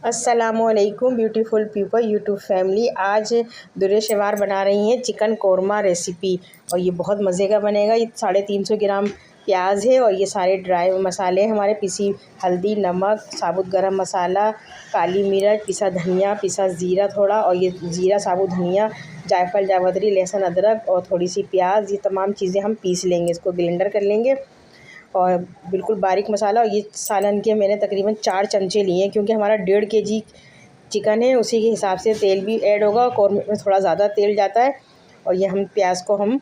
अस्सलामुअलैकुम beautiful people YouTube family. आज दुर्रे शेवार बना रही हैं चिकन कोरमा रेसिपी, और ये बहुत मज़े का बनेगा। ये 350 ग्राम प्याज है और ये सारे ड्राई मसाले हमारे, पिसी हल्दी, नमक, साबुत गरम मसाला, काली मिर्च, पिसा धनिया, पिसा ज़ीरा थोड़ा, और ये ज़ीरा, साबुत धनिया, जायफल, जावित्री, लहसुन, अदरक और थोड़ी सी प्याज। ये तमाम चीज़ें हम पीस लेंगे, इसको ब्लेंडर कर लेंगे और बिल्कुल बारीक मसाला। और ये सालन के मैंने तकरीबन 4 चमचे लिए हैं, क्योंकि हमारा 1.5 केजी चिकन है, उसी के हिसाब से तेल भी ऐड होगा। कौरमे में थोड़ा ज़्यादा तेल जाता है। और ये हम प्याज को हम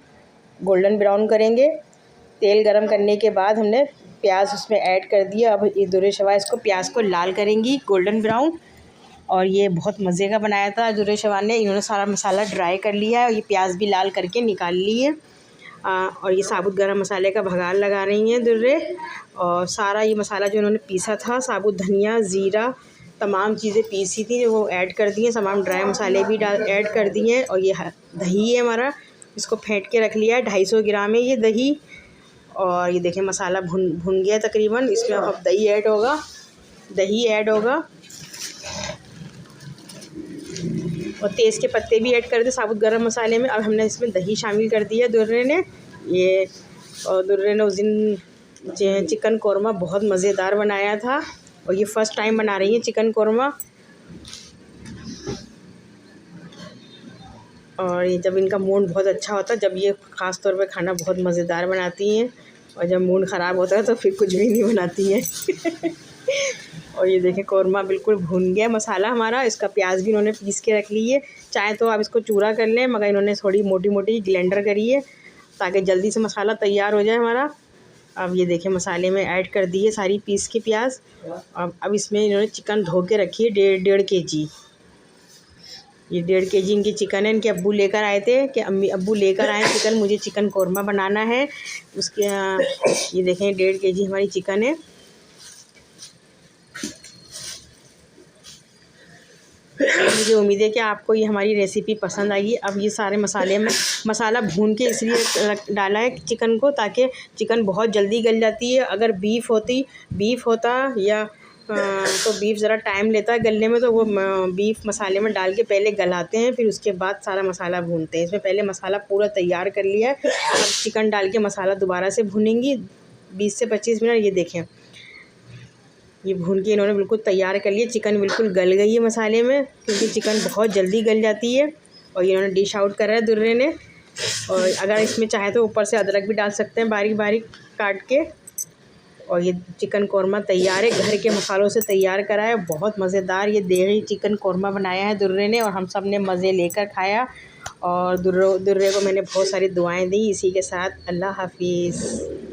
गोल्डन ब्राउन करेंगे। तेल गरम करने के बाद हमने प्याज उसमें ऐड कर दिया। अब ये दुर्रे शेवार इसको प्याज को लाल करेंगी, गोल्डन ब्राउन। और ये बहुत मज़े का बनाया था दुर्रे शेवार ने। इन्होंने सारा मसाला ड्राई कर लिया है और ये प्याज भी लाल करके निकाल ली है। और ये साबुत गरम मसाले का भगार लगा रही हैं दुर्रे। और सारा ये मसाला जो इन्होंने पीसा था, साबुत धनिया, ज़ीरा, तमाम चीज़ें पीसी थी वो ऐड कर दी हैं। तमाम ड्राई मसाले भी ऐड कर दिए हैं। और ये दही है हमारा, इसको फेंट के रख लिया है। 250 ग्राम है ये दही। और ये देखें मसाला भुन गया तकरीबन। इसमें अब दही ऐड होगा और तेज़ के पत्ते भी ऐड कर दे साबुत गरम मसाले में। अब हमने इसमें दही शामिल कर दिया दुर्रे ने। ये और दुर्रे ने उस दिन चिकन कोरमा बहुत मज़ेदार बनाया था, और ये फ़र्स्ट टाइम बना रही है चिकन कोरमा। और ये जब इनका मूड बहुत अच्छा होता है, जब ये ख़ास तौर पे खाना बहुत मज़ेदार बनाती हैं, और जब मूड ख़राब होता है तो फिर कुछ भी नहीं बनाती हैं। और ये देखें कोरमा बिल्कुल भुन गया मसाला हमारा। इसका प्याज भी इन्होंने पीस के रख ली है। चाहे तो आप इसको चूरा कर लें, मगर इन्होंने थोड़ी मोटी मोटी ग्लेंडर करी है ताकि जल्दी से मसाला तैयार हो जाए हमारा। अब ये देखें मसाले में ऐड कर दी है सारी पीस की प्याज। अब इसमें इन्होंने चिकन धो के रखी है 1.5 केजी। ये 1.5 केजी इनकी चिकन है। इनके अब्बू लेकर आए थे कि अब्बू लेकर आए चिकन, मुझे चिकन कोरमा बनाना है। उसके ये देखें 1.5 केजी हमारी चिकन है। मुझे उम्मीद है कि आपको ये हमारी रेसिपी पसंद आएगी। अब ये सारे मसाले में मसाला भून के इसलिए डाला है चिकन को, ताकि चिकन बहुत जल्दी गल जाती है। अगर बीफ होता या तो बीफ ज़रा टाइम लेता है गलने में, तो वो बीफ मसाले में डाल के पहले गलाते हैं, फिर उसके बाद सारा मसाला भूनते हैं। इसमें पहले मसाला पूरा तैयार कर लिया है। अब चिकन डाल के मसाला दोबारा से भूनेंगी 20 से 25 मिनट। ये देखें ये भून के इन्होंने बिल्कुल तैयार कर लिया। चिकन बिल्कुल गल गई है मसाले में, क्योंकि चिकन बहुत जल्दी गल जाती है। और इन्होंने डिश आउट करा है दुर्रे ने। और अगर इसमें चाहे तो ऊपर से अदरक भी डाल सकते हैं बारीक बारीक काट के। और ये चिकन कोरमा तैयार है, घर के मसालों से तैयार करा है। बहुत मज़ेदार ये देही चिकन कोरमा बनाया है दुर्रे ने, और हम सब ने मज़े लेकर खाया। और दुर्रे को मैंने बहुत सारी दुआएं दी। इसी के साथ अल्लाह हाफिज़।